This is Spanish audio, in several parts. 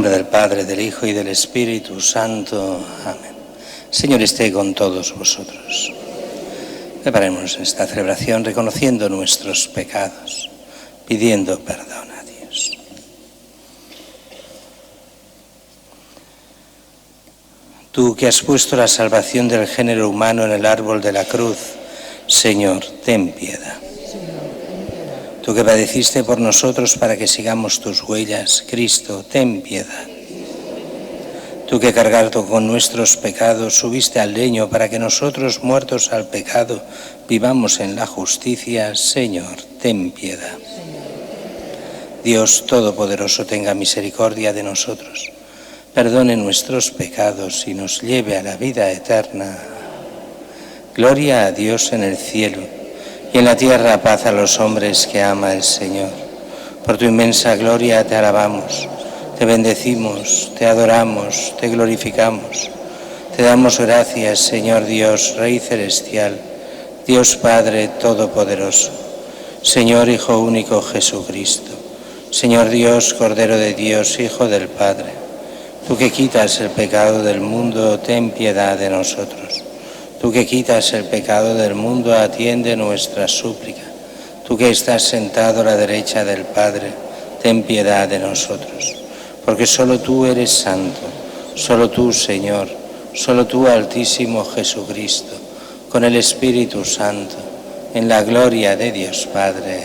nombre del Padre, del Hijo y del Espíritu Santo. Amén. El Señor esté con todos vosotros. Preparemos esta celebración reconociendo nuestros pecados, pidiendo perdón a Dios. Tú que has puesto la salvación del género humano en el árbol de la cruz, Señor, ten piedad. Tú que padeciste por nosotros para que sigamos tus huellas, Cristo, ten piedad. Tú que cargado con nuestros pecados subiste al leño para que nosotros, muertos al pecado, vivamos en la justicia, Señor, ten piedad. Dios Todopoderoso tenga misericordia de nosotros, perdone nuestros pecados y nos lleve a la vida eterna. Gloria a Dios en el cielo y en la tierra paz a los hombres que ama el Señor. Por tu inmensa gloria te alabamos, te bendecimos, te adoramos, te glorificamos. Te damos gracias, Señor Dios, Rey celestial, Dios Padre Todopoderoso, Señor Hijo único Jesucristo, Señor Dios, Cordero de Dios, Hijo del Padre. Tú que quitas el pecado del mundo, ten piedad de nosotros. Tú que quitas el pecado del mundo, atiende nuestra súplica. Tú que estás sentado a la derecha del Padre, ten piedad de nosotros. Porque solo tú eres santo, solo tú, Señor, solo tú, Altísimo Jesucristo, con el Espíritu Santo, en la gloria de Dios Padre.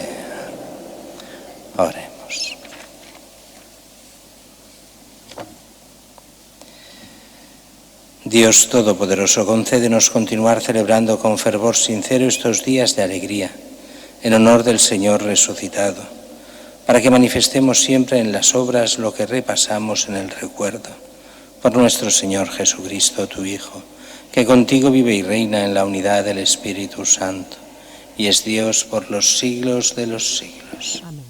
Oremos. Dios Todopoderoso, concédenos continuar celebrando con fervor sincero estos días de alegría, en honor del Señor resucitado, para que manifestemos siempre en las obras lo que repasamos en el recuerdo, por nuestro Señor Jesucristo, tu Hijo, que contigo vive y reina en la unidad del Espíritu Santo, y es Dios por los siglos de los siglos. Amén.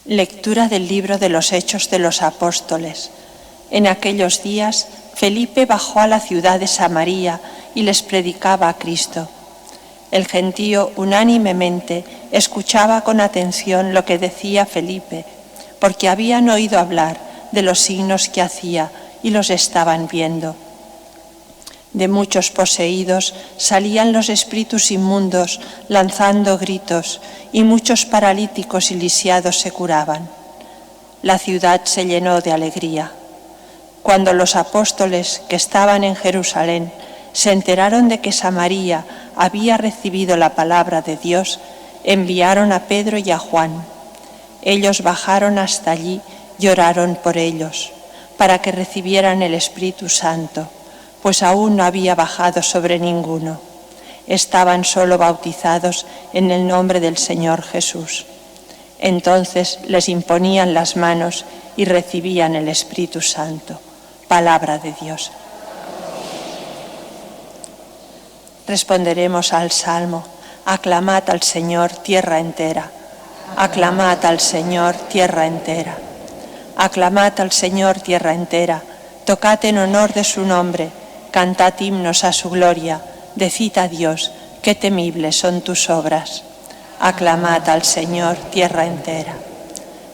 Lectura del libro de los Hechos de los Apóstoles. En aquellos días, Felipe bajó a la ciudad de Samaria y les predicaba a Cristo. El gentío unánimemente escuchaba con atención lo que decía Felipe, porque habían oído hablar de los signos que hacía y los estaban viendo. De muchos poseídos salían los espíritus inmundos lanzando gritos, y muchos paralíticos y lisiados se curaban. La ciudad se llenó de alegría. Cuando los apóstoles que estaban en Jerusalén se enteraron de que Samaria había recibido la palabra de Dios, enviaron a Pedro y a Juan. Ellos bajaron hasta allí y oraron por ellos, para que recibieran el Espíritu Santo, pues aún no había bajado sobre ninguno. Estaban solo bautizados en el nombre del Señor Jesús. Entonces les imponían las manos y recibían el Espíritu Santo. Palabra de Dios. Responderemos al Salmo: aclamad al Señor, tierra entera. Aclamad al Señor, tierra entera. Aclamad al Señor, tierra entera. Tocad en honor de su nombre. Cantad himnos a su gloria. Decid a Dios, qué temibles son tus obras. Aclamad al Señor, tierra entera.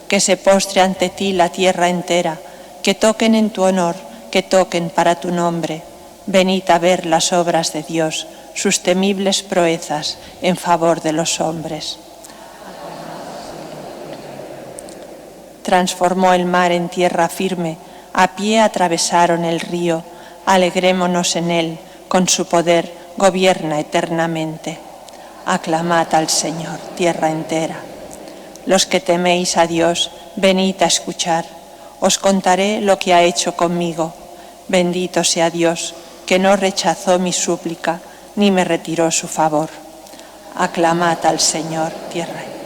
Que se postre ante ti la tierra entera, que toquen en tu honor, que toquen para tu nombre. Venid a ver las obras de Dios, sus temibles proezas en favor de los hombres. Transformó el mar en tierra firme, a pie atravesaron el río, alegrémonos en él, con su poder gobierna eternamente. Aclamad al Señor, tierra entera. Los que teméis a Dios, venid a escuchar. Os contaré lo que ha hecho conmigo. Bendito sea Dios, que no rechazó mi súplica, ni me retiró su favor. Aclamad al Señor, tierra entera.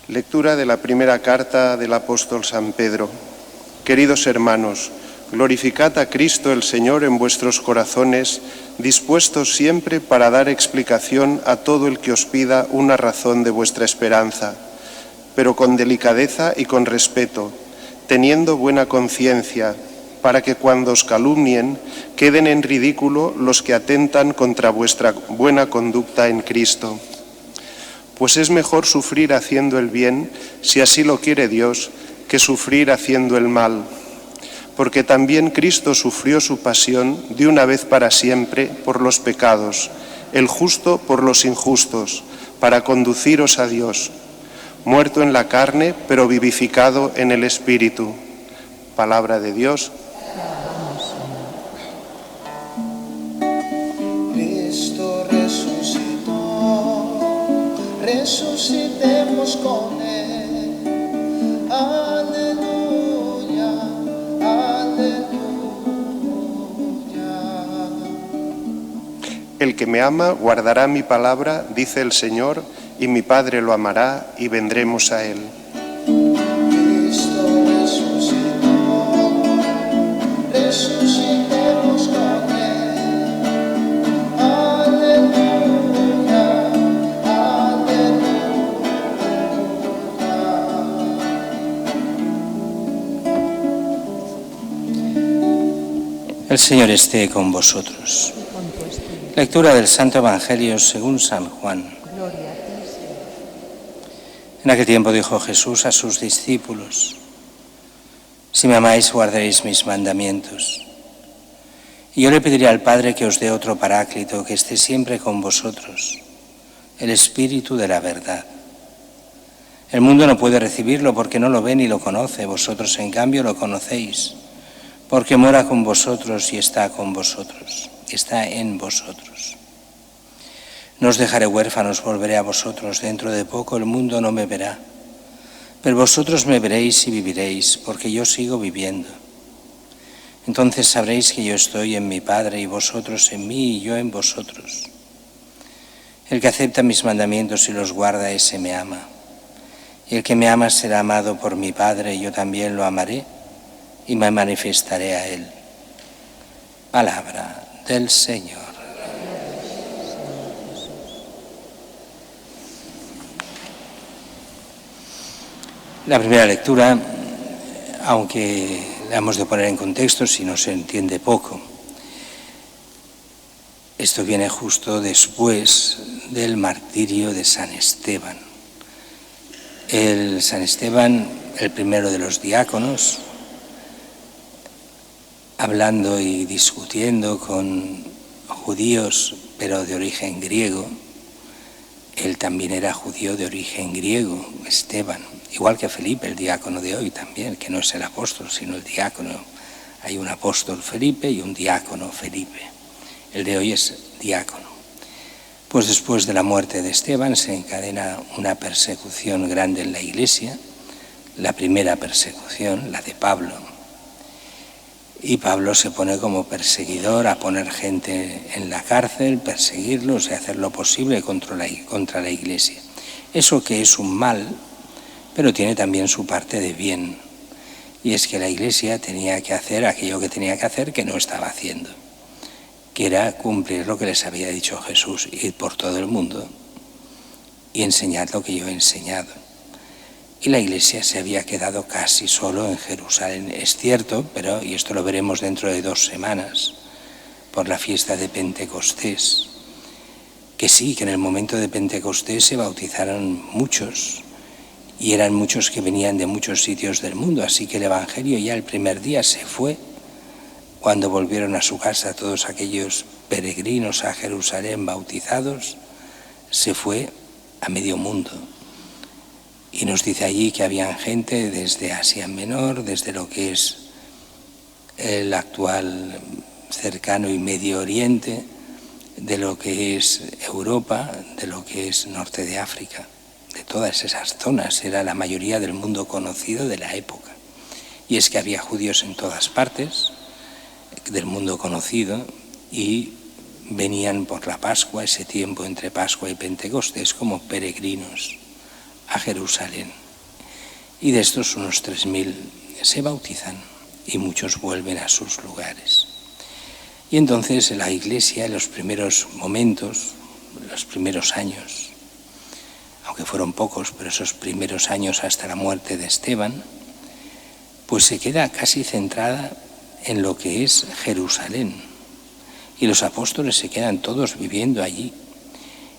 Lectura de la primera carta del apóstol San Pedro. Queridos hermanos, glorificad a Cristo el Señor en vuestros corazones, dispuestos siempre para dar explicación a todo el que os pida una razón de vuestra esperanza, pero con delicadeza y con respeto, teniendo buena conciencia, para que cuando os calumnien queden en ridículo los que atentan contra vuestra buena conducta en Cristo. Pues es mejor sufrir haciendo el bien, si así lo quiere Dios, que sufrir haciendo el mal. Porque también Cristo sufrió su pasión de una vez para siempre por los pecados, el justo por los injustos, para conduciros a Dios, muerto en la carne, pero vivificado en el Espíritu. Palabra de Dios. Cristo resucitó, resucitemos con Él. Aleluya, aleluya. El que me ama guardará mi palabra, dice el Señor, y mi Padre lo amará y vendremos a Él. Cristo resucitó, resucitemos con Él. Aleluya, aleluya. El Señor esté con vosotros. Lectura del Santo Evangelio según San Juan. En aquel tiempo dijo Jesús a sus discípulos: si me amáis, guardaréis mis mandamientos. Y yo le pediré al Padre que os dé otro Paráclito, que esté siempre con vosotros, el Espíritu de la verdad. El mundo no puede recibirlo porque no lo ve ni lo conoce, vosotros en cambio lo conocéis, porque mora con vosotros y está con vosotros, está en vosotros. No os dejaré huérfanos, volveré a vosotros. Dentro de poco el mundo no me verá, pero vosotros me veréis y viviréis, porque yo sigo viviendo. Entonces sabréis que yo estoy en mi Padre y vosotros en mí y yo en vosotros. El que acepta mis mandamientos y los guarda, ese me ama. Y el que me ama será amado por mi Padre, y yo también lo amaré y me manifestaré a él. Palabra del Señor. La primera lectura, aunque la hemos de poner en contexto si no se entiende poco, esto viene justo después del martirio de San Esteban. San Esteban, el primero de los diáconos, hablando y discutiendo con judíos, pero de origen griego. Él también era judío de origen griego, Esteban, igual que Felipe, el diácono de hoy también, que no es el apóstol, sino el diácono. Hay un apóstol Felipe y un diácono Felipe. El de hoy es diácono. Pues después de la muerte de Esteban se encadena una persecución grande en la Iglesia, la primera persecución, la de Pablo. Y Pablo se pone como perseguidor a poner gente en la cárcel, perseguirlos y hacer lo posible contra la Iglesia. Eso que es un mal, pero tiene también su parte de bien. Y es que la Iglesia tenía que hacer aquello que tenía que hacer que no estaba haciendo, que era cumplir lo que les había dicho Jesús: ir por todo el mundo y enseñar lo que yo he enseñado. Y la Iglesia se había quedado casi solo en Jerusalén. Es cierto, pero, y esto lo veremos dentro de 2 semanas, por la fiesta de Pentecostés, que sí, que en el momento de Pentecostés se bautizaron muchos, y eran muchos que venían de muchos sitios del mundo, así que el Evangelio ya el primer día se fue. Cuando volvieron a su casa todos aquellos peregrinos a Jerusalén bautizados, se fue a medio mundo. Y nos dice allí que había gente desde Asia Menor, desde lo que es el actual cercano y Medio Oriente, de lo que es Europa, de lo que es norte de África, de todas esas zonas. Era la mayoría del mundo conocido de la época. Y es que había judíos en todas partes del mundo conocido y venían por la Pascua, ese tiempo entre Pascua y Pentecostés, como peregrinos a Jerusalén. Y de estos unos 3.000 se bautizan. y muchos vuelven a sus lugares. Y entonces la Iglesia en los primeros momentos, los primeros años, aunque fueron pocos, pero esos primeros años hasta la muerte de Esteban, pues se queda casi centrada en lo que es Jerusalén. Y los apóstoles se quedan todos viviendo allí.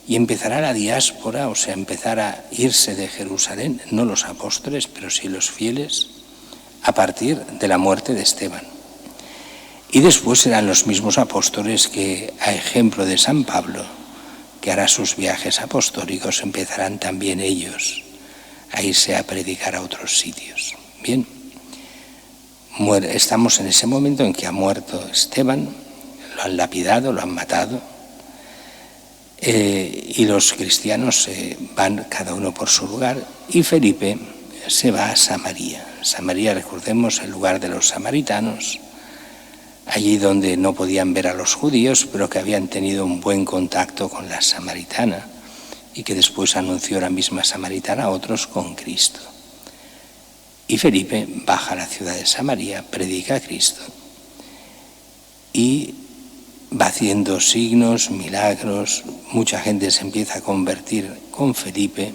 Y empezará la diáspora, o sea, empezar a irse de Jerusalén, no los apóstoles, pero sí los fieles, a partir de la muerte de Esteban. Y después serán los mismos apóstoles que, a ejemplo de San Pablo, que hará sus viajes apostólicos, empezarán también ellos a irse a predicar a otros sitios. Bien, estamos en ese momento en que ha muerto Esteban, lo han lapidado, lo han matado, y los cristianos van cada uno por su lugar, y Felipe se va a Samaria. Samaria, recordemos, el lugar de los samaritanos, allí donde no podían ver a los judíos, pero que habían tenido un buen contacto con la samaritana y que después anunció la misma samaritana a otros con Cristo. Y Felipe baja a la ciudad de Samaria, predica a Cristo y va haciendo signos, milagros, mucha gente se empieza a convertir con Felipe,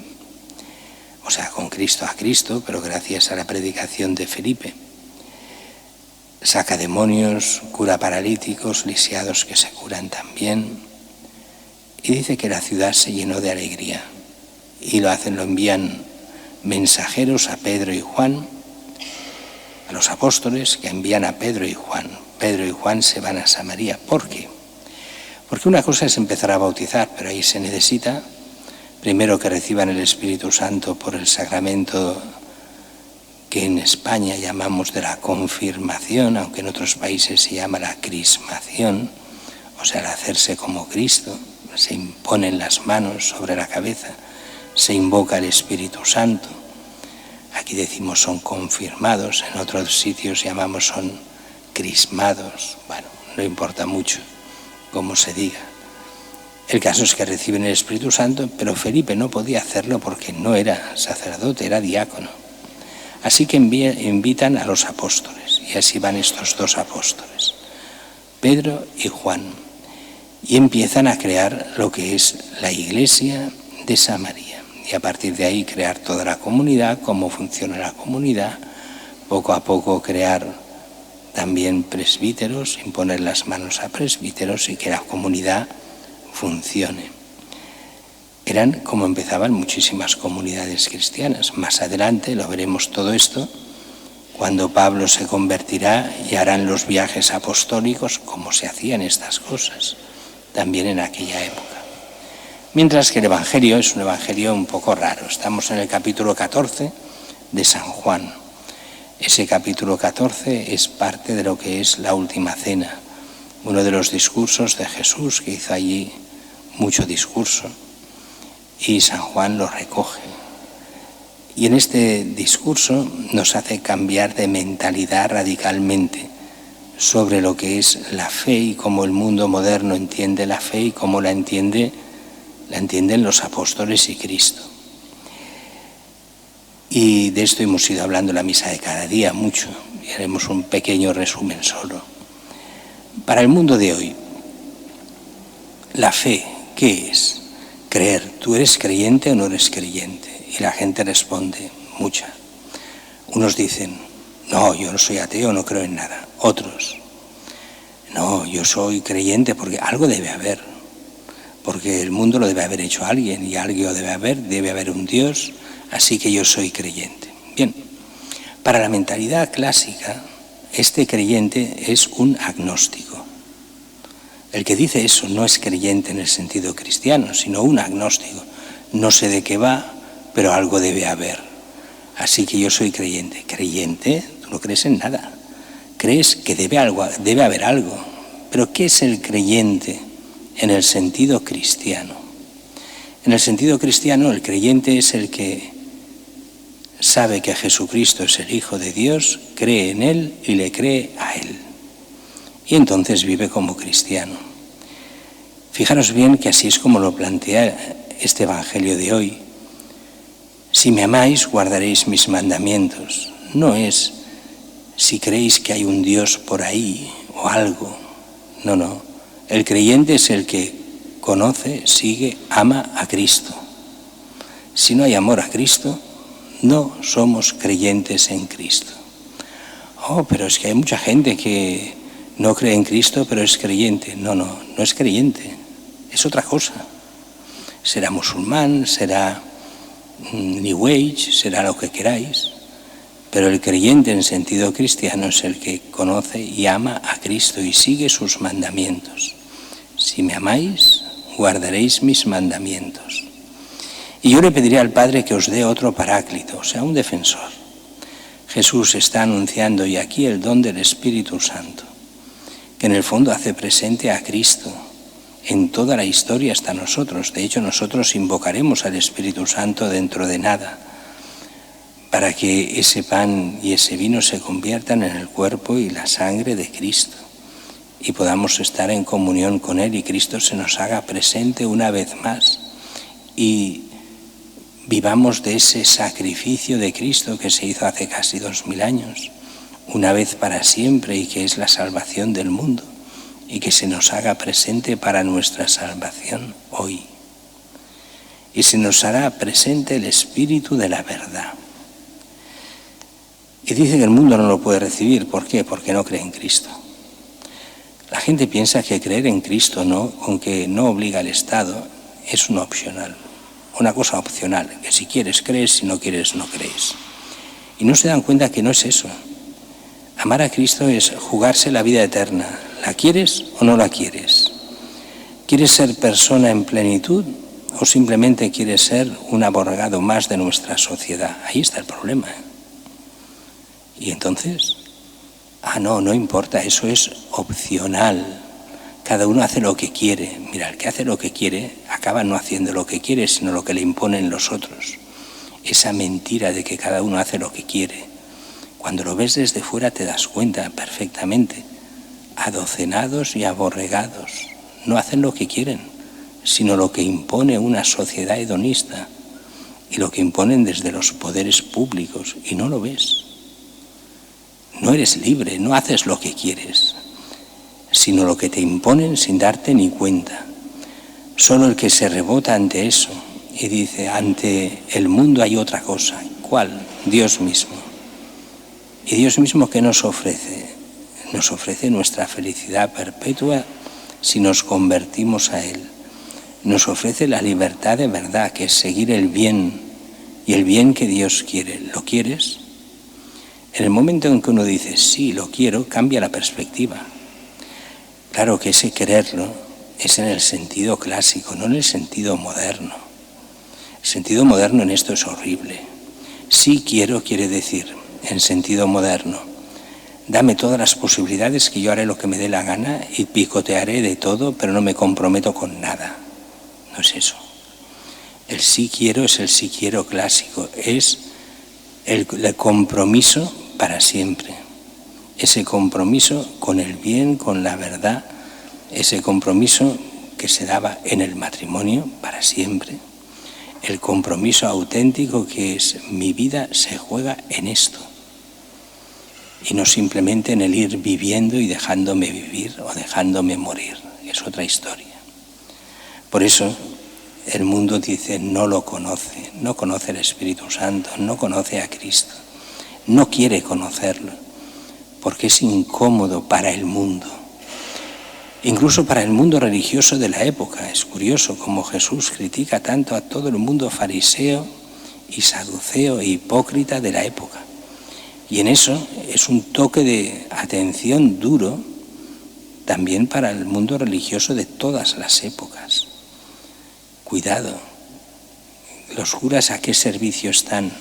o sea, con Cristo a Cristo, pero gracias a la predicación de Felipe. Saca demonios, cura paralíticos, lisiados que se curan también. Y dice que la ciudad se llenó de alegría. Y lo envían mensajeros a Pedro y Juan, a los apóstoles que envían a Pedro y Juan. Pedro y Juan se van a Samaria. ¿Por qué? Porque una cosa es empezar a bautizar, pero ahí se necesita primero que reciban el Espíritu Santo por el sacramento que en España llamamos de la confirmación, aunque en otros países se llama la crismación, o sea, el hacerse como Cristo. Se imponen las manos sobre la cabeza, se invoca el Espíritu Santo. Aquí decimos son confirmados, en otros sitios llamamos son crismados. Bueno, no importa mucho cómo se diga. El caso es que reciben el Espíritu Santo, pero Felipe no podía hacerlo porque no era sacerdote, era diácono. Así que invitan a los apóstoles, y así van estos dos apóstoles, Pedro y Juan, y empiezan a crear lo que es la iglesia de Samaria. Y a partir de ahí crear toda la comunidad, cómo funciona la comunidad, poco a poco crear también presbíteros, imponer las manos a presbíteros y que la comunidad funcione. Eran como empezaban muchísimas comunidades cristianas. Más adelante lo veremos todo esto, cuando Pablo se convertirá y harán los viajes apostólicos, como se hacían estas cosas, también en aquella época. Mientras que el Evangelio es un Evangelio un poco raro. Estamos en el capítulo 14 de San Juan. Ese capítulo 14 es parte de lo que es la última cena, uno de los discursos de Jesús, que hizo allí mucho discurso, y San Juan lo recoge. Y en este discurso nos hace cambiar de mentalidad radicalmente sobre lo que es la fe y cómo el mundo moderno entiende la fe y cómo la entienden los apóstoles y Cristo. Y de esto hemos ido hablando en la misa de cada día mucho, y haremos un pequeño resumen solo. Para el mundo de hoy, la fe, ¿qué es? Creer. ¿Tú eres creyente o no eres creyente? Y la gente responde, mucha. Unos dicen, no, yo no soy ateo, no creo en nada. Otros, no, yo soy creyente porque algo debe haber, porque el mundo lo debe haber hecho alguien y algo debe haber un Dios, así que yo soy creyente. Bien, para la mentalidad clásica, este creyente es un agnóstico. El que dice eso no es creyente en el sentido cristiano, sino un agnóstico. No sé de qué va, pero algo debe haber. Así que yo soy creyente. ¿Creyente? Tú no crees en nada. Crees que debe haber algo. Pero ¿qué es el creyente en el sentido cristiano? En el sentido cristiano, el creyente es el que sabe que Jesucristo es el Hijo de Dios, cree en Él y le cree a Él. Y entonces vive como cristiano. Fijaros bien que así es como lo plantea este Evangelio de hoy. Si me amáis, guardaréis mis mandamientos. No es si creéis que hay un Dios por ahí o algo. No, no. El creyente es el que conoce, sigue, ama a Cristo. Si no hay amor a Cristo, no somos creyentes en Cristo. Oh, pero es que hay mucha gente que no cree en Cristo, pero es creyente. No, no, no es creyente. Es otra cosa. Será musulmán, será New Age, será lo que queráis. Pero el creyente en sentido cristiano es el que conoce y ama a Cristo y sigue sus mandamientos. Si me amáis, guardaréis mis mandamientos. Y yo le pediría al Padre que os dé otro paráclito, o sea, un defensor. Jesús está anunciando y aquí el don del Espíritu Santo, que en el fondo hace presente a Cristo en toda la historia hasta nosotros. De hecho, nosotros invocaremos al Espíritu Santo dentro de nada, para que ese pan y ese vino se conviertan en el cuerpo y la sangre de Cristo y podamos estar en comunión con Él y Cristo se nos haga presente una vez más y vivamos de ese sacrificio de Cristo que se hizo hace casi 2000 años, una vez para siempre y que es la salvación del mundo y que se nos haga presente para nuestra salvación hoy. Y se nos hará presente el Espíritu de la verdad. Y dice que el mundo no lo puede recibir. ¿Por qué? Porque no cree en Cristo. La gente piensa que creer en Cristo, no, aunque no obliga al Estado, es un opcional, una cosa opcional, que si quieres crees, si no quieres no crees. Y no se dan cuenta que no es eso. Amar a Cristo es jugarse la vida eterna. ¿La quieres o no la quieres? ¿Quieres ser persona en plenitud o simplemente quieres ser un aborregado más de nuestra sociedad? Ahí está el problema. Y entonces, no importa, eso es opcional. Cada uno hace lo que quiere. Mira, el que hace lo que quiere acaba no haciendo lo que quiere, sino lo que le imponen los otros. Esa mentira de que cada uno hace lo que quiere. Cuando lo ves desde fuera te das cuenta perfectamente. Adocenados y aborregados no hacen lo que quieren, sino lo que impone una sociedad hedonista y lo que imponen desde los poderes públicos, y no lo ves. No eres libre, no haces lo que quieres, sino lo que te imponen sin darte ni cuenta. Solo el que se rebota ante eso y dice, ante el mundo hay otra cosa. ¿Cuál? Dios mismo. ¿Y Dios mismo qué nos ofrece? Nos ofrece nuestra felicidad perpetua si nos convertimos a Él. Nos ofrece la libertad de verdad, que es seguir el bien y el bien que Dios quiere. ¿Lo quieres? En el momento en que uno dice, sí, lo quiero, cambia la perspectiva. Claro que ese quererlo es en el sentido clásico, no en el sentido moderno. El sentido moderno en esto es horrible. Sí quiero quiere decir, en sentido moderno, dame todas las posibilidades que yo haré lo que me dé la gana y picotearé de todo, pero no me comprometo con nada. No es eso. El sí quiero es el sí quiero clásico, es el compromiso para siempre. Ese compromiso con el bien, con la verdad, ese compromiso que se daba en el matrimonio para siempre. El compromiso auténtico que es mi vida se juega en esto. Y no simplemente en el ir viviendo y dejándome vivir o dejándome morir. Es otra historia. Por eso el mundo dice no lo conoce, no conoce el Espíritu Santo, no conoce a Cristo, no quiere conocerlo, porque es incómodo para el mundo. Incluso para el mundo religioso de la época. Es curioso cómo Jesús critica tanto a todo el mundo fariseo y saduceo e hipócrita de la época. Y en eso es un toque de atención duro también para el mundo religioso de todas las épocas. Cuidado, los curas ¿a qué servicio están?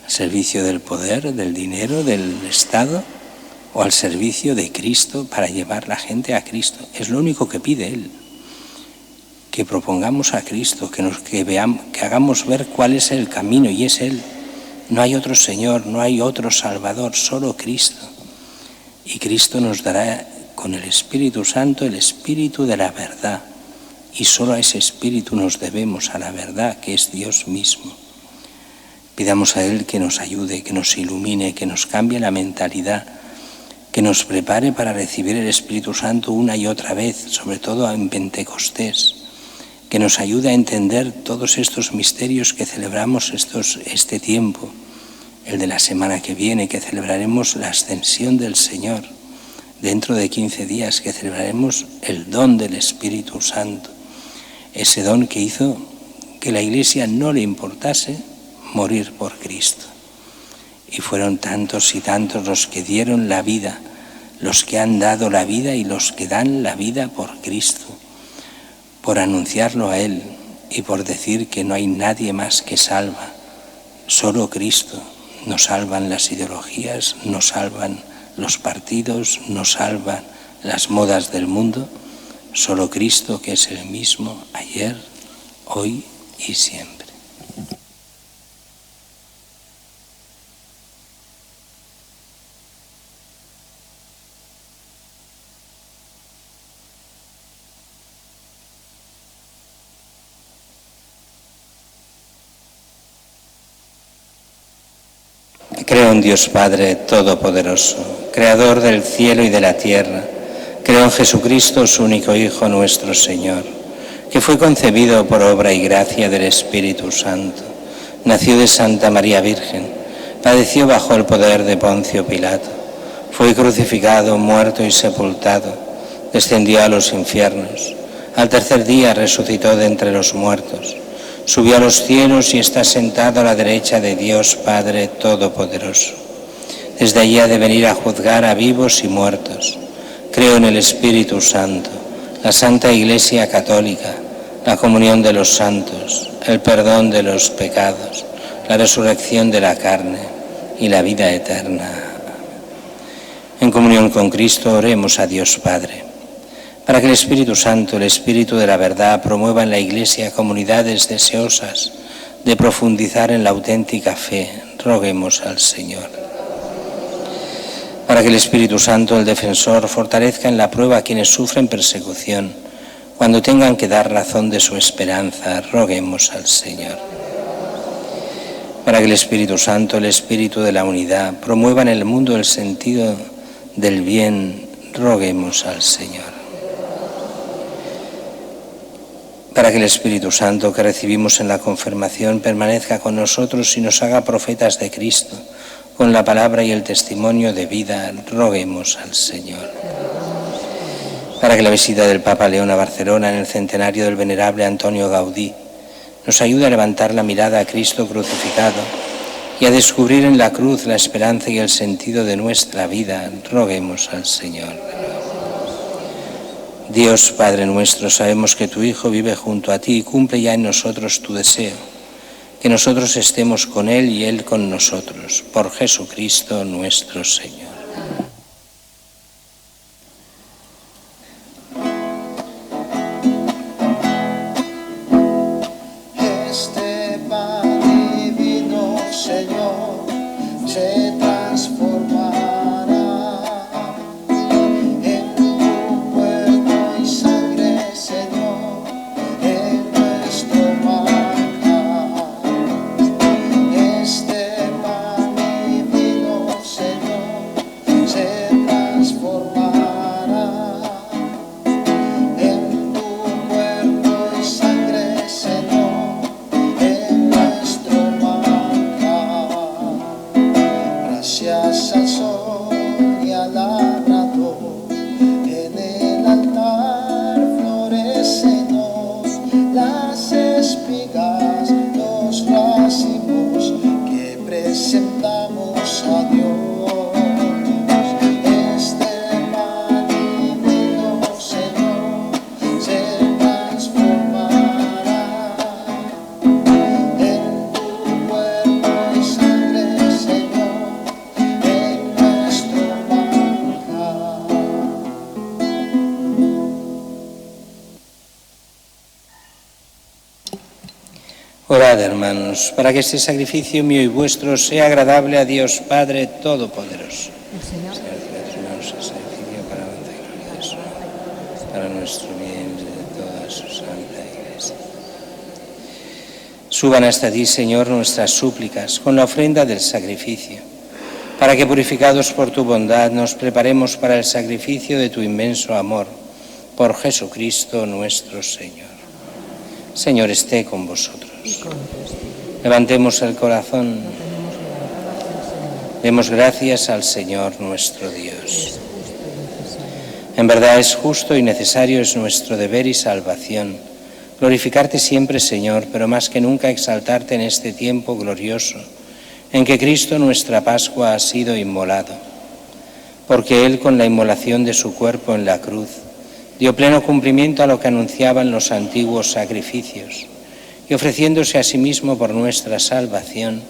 ¿Al servicio del poder, del dinero, del Estado? ¿O al servicio de Cristo para llevar la gente a Cristo? Es lo único que pide Él. Que propongamos a Cristo, que veamos, que hagamos ver cuál es el camino, y es Él. No hay otro Señor, no hay otro Salvador, solo Cristo. Y Cristo nos dará con el Espíritu Santo el Espíritu de la verdad. Y solo a ese Espíritu nos debemos, a la verdad, que es Dios mismo. Pidamos a Él que nos ayude, que nos ilumine, que nos cambie la mentalidad que nos prepare para recibir el Espíritu Santo una y otra vez, sobre todo en Pentecostés, que nos ayude a entender todos estos misterios que celebramos este tiempo, el de la semana que viene, que celebraremos la ascensión del Señor, dentro de 15 días, que celebraremos el don del Espíritu Santo, ese don que hizo que la Iglesia no le importase morir por Cristo. Y fueron tantos y tantos los que dieron la vida, los que han dado la vida y los que dan la vida por Cristo, por anunciarlo a Él y por decir que no hay nadie más que salva, solo Cristo. Nos salvan las ideologías, nos salvan los partidos, nos salvan las modas del mundo, solo Cristo, que es el mismo ayer, hoy y siempre. Creo en Dios Padre Todopoderoso, Creador del cielo y de la tierra. Creo en Jesucristo, su único Hijo, nuestro Señor, que fue concebido por obra y gracia del Espíritu Santo. Nació de Santa María Virgen, padeció bajo el poder de Poncio Pilato, fue crucificado, muerto y sepultado, descendió a los infiernos. Al tercer día resucitó de entre los muertos. Subió a los cielos y está sentado a la derecha de Dios Padre Todopoderoso. Desde allí ha de venir a juzgar a vivos y muertos. Creo en el Espíritu Santo, la Santa Iglesia Católica, la comunión de los santos, el perdón de los pecados, la resurrección de la carne y la vida eterna. En comunión con Cristo oremos a Dios Padre, para que el Espíritu Santo, el Espíritu de la verdad, promueva en la Iglesia comunidades deseosas de profundizar en la auténtica fe. Roguemos al Señor. Para que el Espíritu Santo, el defensor, fortalezca en la prueba a quienes sufren persecución, cuando tengan que dar razón de su esperanza, roguemos al Señor. Para que el Espíritu Santo, el Espíritu de la unidad, promueva en el mundo el sentido del bien, roguemos al Señor. Para que el Espíritu Santo que recibimos en la confirmación permanezca con nosotros y nos haga profetas de Cristo, con la palabra y el testimonio de vida, roguemos al Señor. Para que la visita del Papa León a Barcelona en el centenario del venerable Antonio Gaudí nos ayude a levantar la mirada a Cristo crucificado y a descubrir en la cruz la esperanza y el sentido de nuestra vida, roguemos al Señor. Dios Padre nuestro, sabemos que tu Hijo vive junto a ti y cumple ya en nosotros tu deseo, que nosotros estemos con Él y Él con nosotros, por Jesucristo nuestro Señor. Este pan divino, Señor, se transformará en tu cuerpo y sangre, Señor, en nuestro manjar. Este pan divino, Señor, se transformará en tu cuerpo y sangre, Señor, en nuestro manjar. Gracias al sol y al labrador, en el altar florecennos las espigas, los racimos que presentamos a Dios. Este pan divino, Señor, se transformará en tu cuerpo y sangre, Señor, en nuestro manjar. Orad, hermanos, para que este sacrificio mío y vuestro sea agradable a Dios Padre Todopoderoso. Señor, sacrificio para alabanza y gloria de su nombre, para nuestro bien y de toda su santa Iglesia. Suban hasta ti, Señor, nuestras súplicas con la ofrenda del sacrificio, para para que, purificados por tu bondad, nos preparemos para el sacrificio de tu inmenso amor, por Jesucristo nuestro Señor. Señor, esté con vosotros. Levantemos el corazón. Demos gracias al Señor nuestro Dios. En verdad es justo y necesario, es nuestro deber y salvación glorificarte siempre, Señor, pero más que nunca exaltarte en este tiempo glorioso en que Cristo, nuestra Pascua, ha sido inmolado, porque Él, con la inmolación de su cuerpo en la cruz, dio pleno cumplimiento a lo que anunciaban los antiguos sacrificios, y ofreciéndose a sí mismo por nuestra salvación,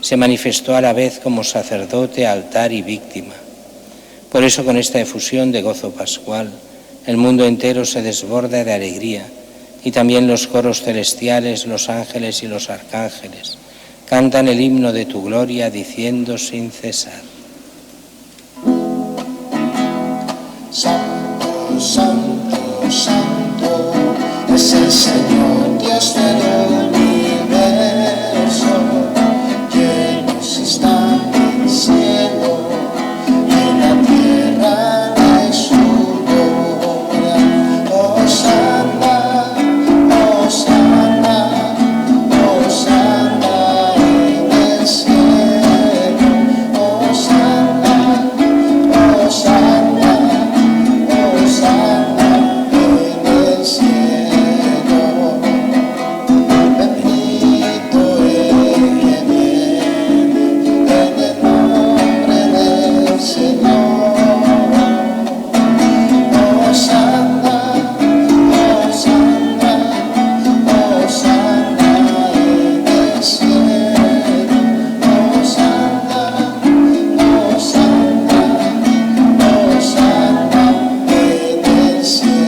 se manifestó a la vez como sacerdote, altar y víctima. Por eso, con esta efusión de gozo pascual, el mundo entero se desborda de alegría, y también los coros celestiales, los ángeles y los arcángeles cantan el himno de tu gloria, diciendo sin cesar: Santo, santo, santo, es el Señor Dios del universo. Llenos están el cielo y la tierra de su gloria. Hosanna, Hosanna, Hosanna en el cielo. Hosanna, Hosanna, Hosanna en el cielo. Bendito el que viene en el nombre del Señor. Hosanna, Hosanna, Hosanna en el cielo. Hosanna, Hosanna, Hosanna en el cielo.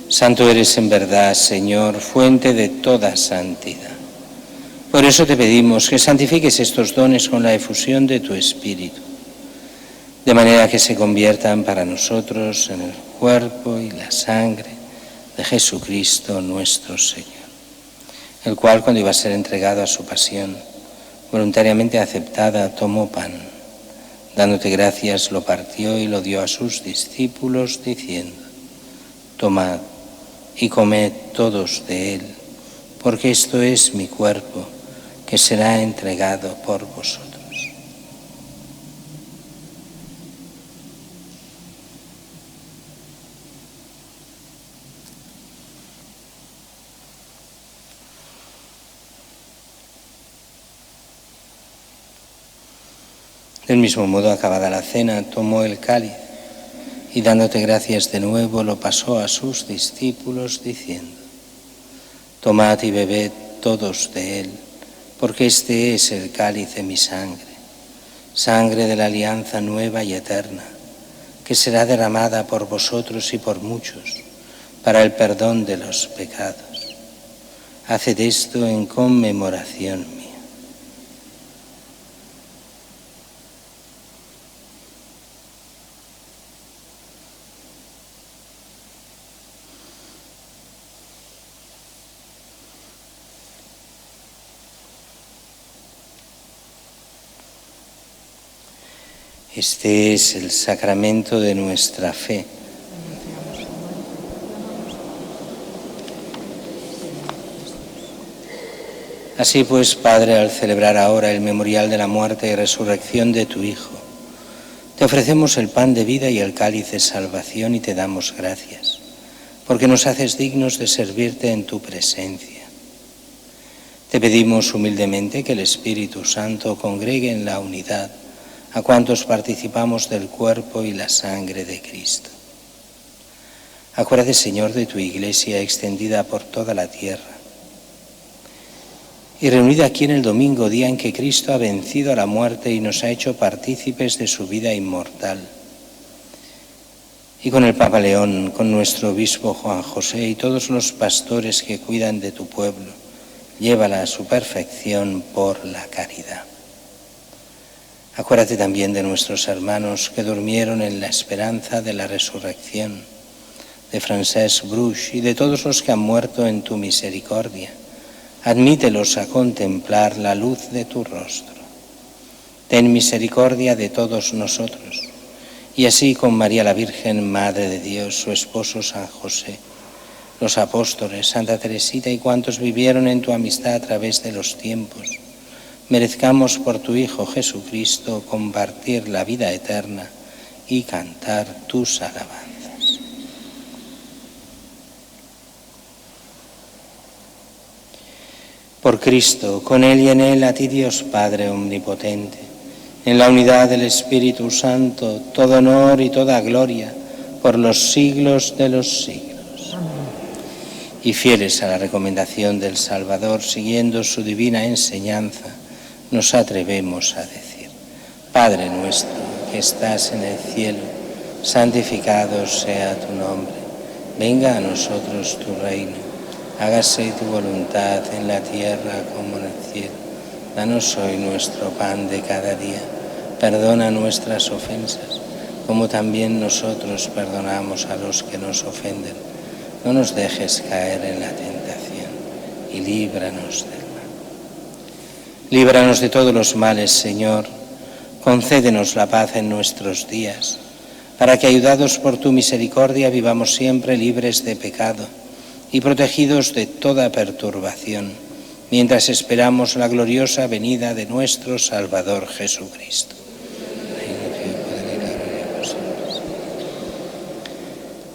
Santo eres en verdad, Señor, fuente de toda santidad. Por eso te pedimos que santifiques estos dones con la efusión de tu Espíritu, de manera que se conviertan para nosotros en el cuerpo y la sangre de Jesucristo nuestro Señor, el cual, cuando iba a ser entregado a su pasión, voluntariamente aceptada, tomó pan, dándote gracias, lo partió y lo dio a sus discípulos, diciendo: tomad y comed todos de él, porque esto es mi cuerpo, que será entregado por vosotros. Del mismo modo, acabada la cena, tomó el cáliz y, dándote gracias de nuevo, lo pasó a sus discípulos, diciendo: tomad y bebed todos de él, porque este es el cáliz de mi sangre, sangre de la alianza nueva y eterna, que será derramada por vosotros y por muchos para el perdón de los pecados. Haced esto en conmemoración mía. Este es el sacramento de nuestra fe. Así pues, Padre, al celebrar ahora el memorial de la muerte y resurrección de tu Hijo, te ofrecemos el pan de vida y el cáliz de salvación y te damos gracias, porque nos haces dignos de servirte en tu presencia. Te pedimos humildemente que el Espíritu Santo congregue en la unidad a cuantos participamos del cuerpo y la sangre de Cristo. Acuérdate, Señor, de tu Iglesia extendida por toda la tierra y reunida aquí en el domingo, día en que Cristo ha vencido a la muerte y nos ha hecho partícipes de su vida inmortal. Y con el Papa León, con nuestro obispo Juan José y todos los pastores que cuidan de tu pueblo, llévala a su perfección por la caridad. Acuérdate también de nuestros hermanos que durmieron en la esperanza de la resurrección, de Francesc Bruix y de todos los que han muerto en tu misericordia, admítelos a contemplar la luz de tu rostro. Ten misericordia de todos nosotros, y así con María la Virgen, Madre de Dios, su esposo San José, los apóstoles, Santa Teresita y cuantos vivieron en tu amistad a través de los tiempos, merezcamos por tu Hijo Jesucristo compartir la vida eterna y cantar tus alabanzas. Por Cristo, con Él y en Él, a ti Dios Padre Omnipotente, en la unidad del Espíritu Santo, todo honor y toda gloria por los siglos de los siglos. Amén. Y fieles a la recomendación del Salvador, siguiendo su divina enseñanza, nos atrevemos a decir: Padre nuestro que estás en el cielo, santificado sea tu nombre. Venga a nosotros tu reino. Hágase tu voluntad en la tierra como en el cielo. Danos hoy nuestro pan de cada día. Perdona nuestras ofensas, como también nosotros perdonamos a los que nos ofenden. No nos dejes caer en la tentación y líbranos del mal. Líbranos de todos los males, Señor. Concédenos la paz en nuestros días, para que, ayudados por tu misericordia, vivamos siempre libres de pecado y protegidos de toda perturbación, mientras esperamos la gloriosa venida de nuestro Salvador Jesucristo.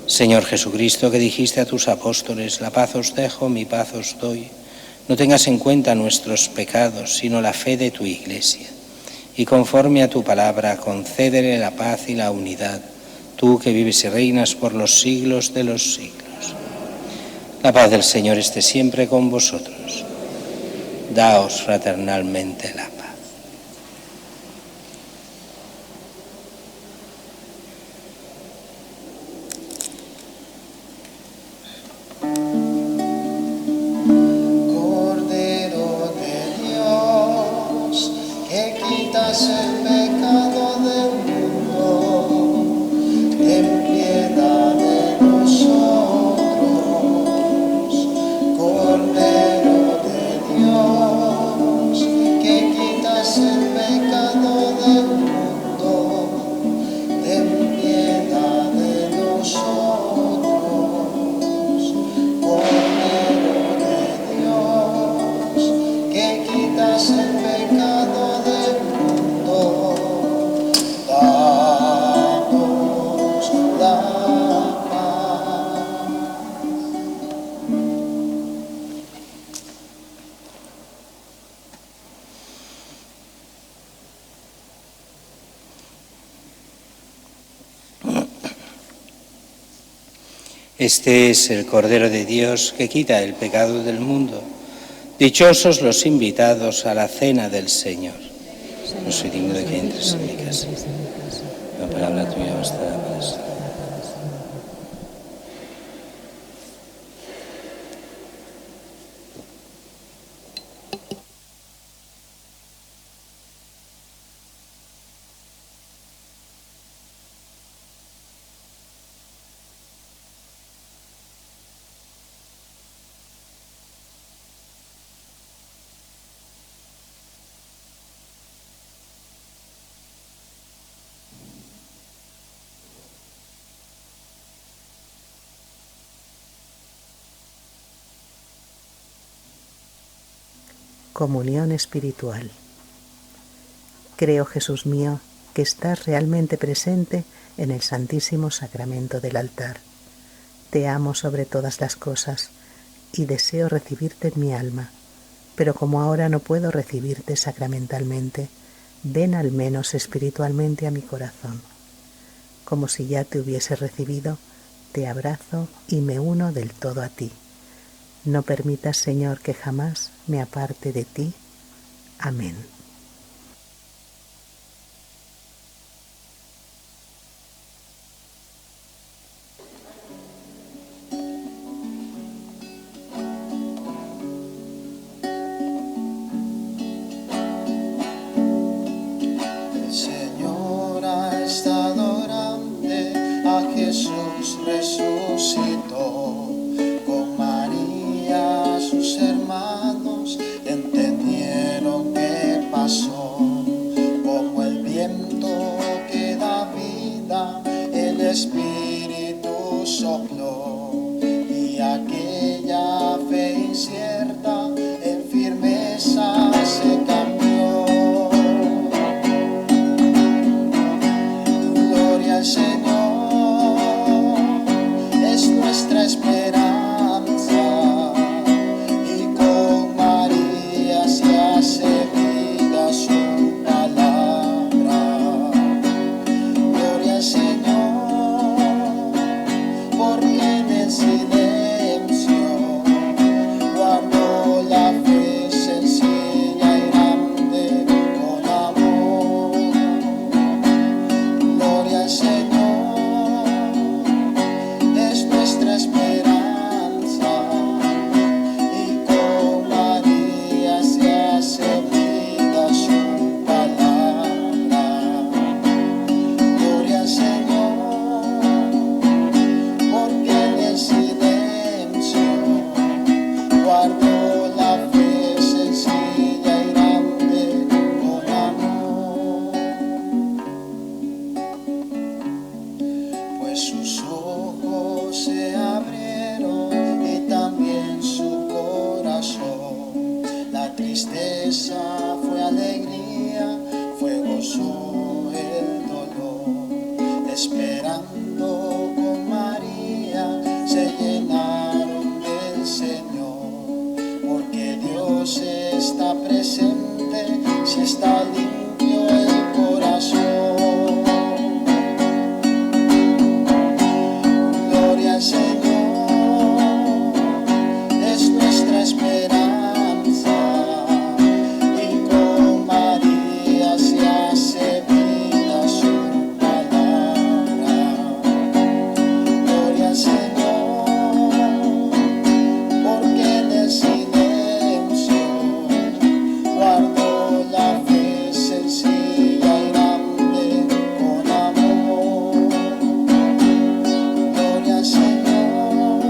Señor Jesucristo, que dijiste a tus apóstoles: la paz os dejo, mi paz os doy, no tengas en cuenta nuestros pecados, sino la fe de tu Iglesia, y conforme a tu palabra, concédele la paz y la unidad, tú que vives y reinas por los siglos de los siglos. La paz del Señor esté siempre con vosotros. Daos fraternalmente la paz. Cordero de Dios, que quitas el pecado del mundo, ten piedad de nosotros. Cordero de Dios, que quitas el pecado del mundo, ten piedad de nosotros. Cordero de Dios, que quitas el pecado del mundo, danos la paz. Este es el Cordero de Dios que quita el pecado del mundo. Dichosos los invitados a la cena del Señor. No soy digno de que entres en mi casa. La palabra tuya bastará para siempre. Comunión espiritual. Creo, Jesús mío, que estás realmente presente en el Santísimo Sacramento del altar. Te amo sobre todas las cosas y deseo recibirte en mi alma, pero como ahora no puedo recibirte sacramentalmente, ven al menos espiritualmente a mi corazón. Como si ya te hubiese recibido, te abrazo y me uno del todo a ti. No permitas, Señor, que jamás me aparte de ti. Amén. El Señor ha estado grande, a Jesús resucitó. Con María, sus hermanos, Espíritu sopló y aquella fe incierta en firmeza se cambió. Gloria al Señor, es nuestra esperanza, y con María se hace vida su palabra. Gloria al Señor, porque en el silencio guardó la fe sencilla y grande con amor. Gloria al Señor, es nuestra esperanza, y con María se hace vida su palabra. Gloria al Señor, porque en el silencio guardó la fe sencilla y grande con amor. Pues sus ojos se abrieron y también su corazón. La tristeza fue alegría, fue gozo el dolor. Esperando con María se llenaron del Señor, porque Dios está presente si está limpio el corazón. Gloria al Señor, es nuestra esperanza, y con María se hace vida su palabra. Gloria al Señor, porque en el silencio guardó la fe sencilla y grande con amor. Gloria al Señor,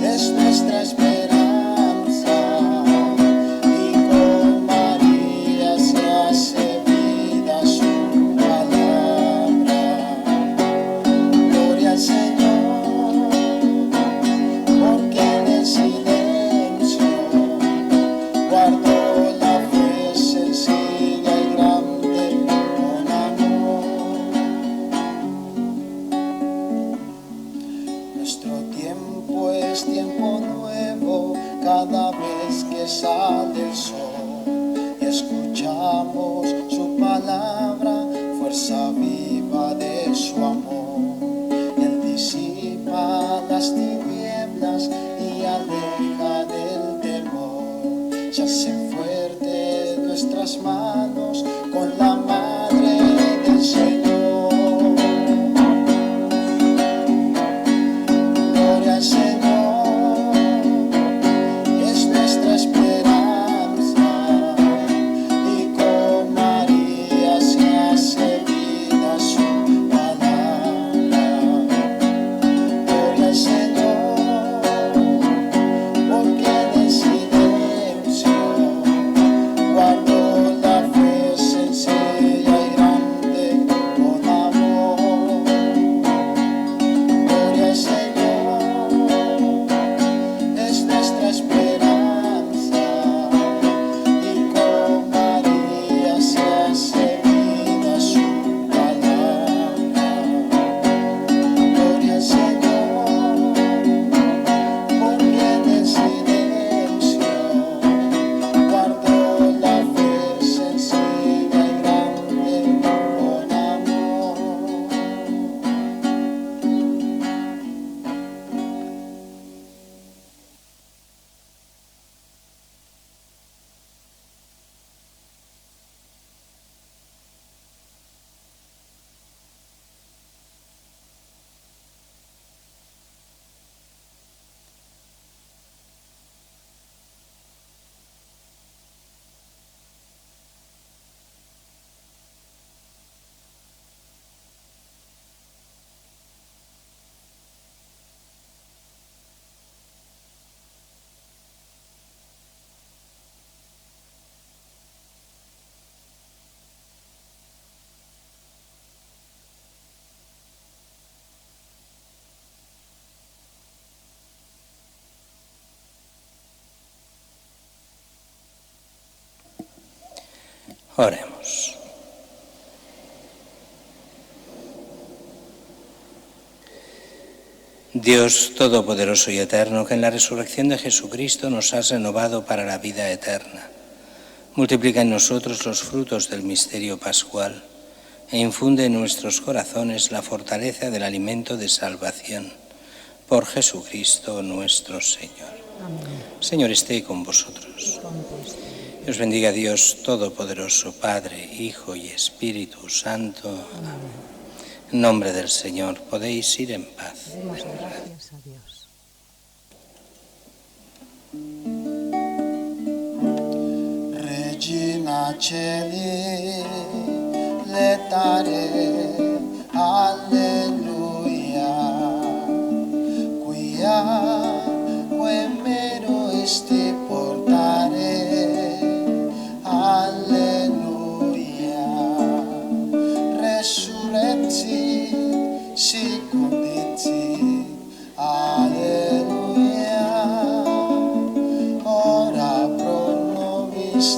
es nuestra esperanza, y con María se hace vida su palabra. Gloria al Señor, porque en el silencio guardó la fe sencilla y grande con amor. Nuestro tiempo es tiempo nuevo cada vez que sale el sol y escuchamos su palabra, fuerza viva de su amor. Él disipa las tinieblas y aleja del temor. Se hacen fuertes nuestras manos con la madre del Señor. Gloria al Señor, es nuestra esperanza, y con María se hace vida su palabra. Gloria al Señor, porque en el silencio guardó la fe sencilla y grande Oremos. Dios Todopoderoso y Eterno, que en la resurrección de Jesucristo nos has renovado para la vida eterna, multiplica en nosotros los frutos del misterio pascual e infunde en nuestros corazones la fortaleza del alimento de salvación. Por Jesucristo nuestro Señor. Amén. Señor, esté con vosotros. Y os bendiga Dios Todopoderoso, Padre, Hijo y Espíritu Santo. Amén. En nombre del Señor, podéis ir en paz. Demos gracias a Dios. Regina Celi, letare, alleluia. Quia mero esti portare, alleluia. Resurrexi, sicumbiti, alleluia. Ora pro nobis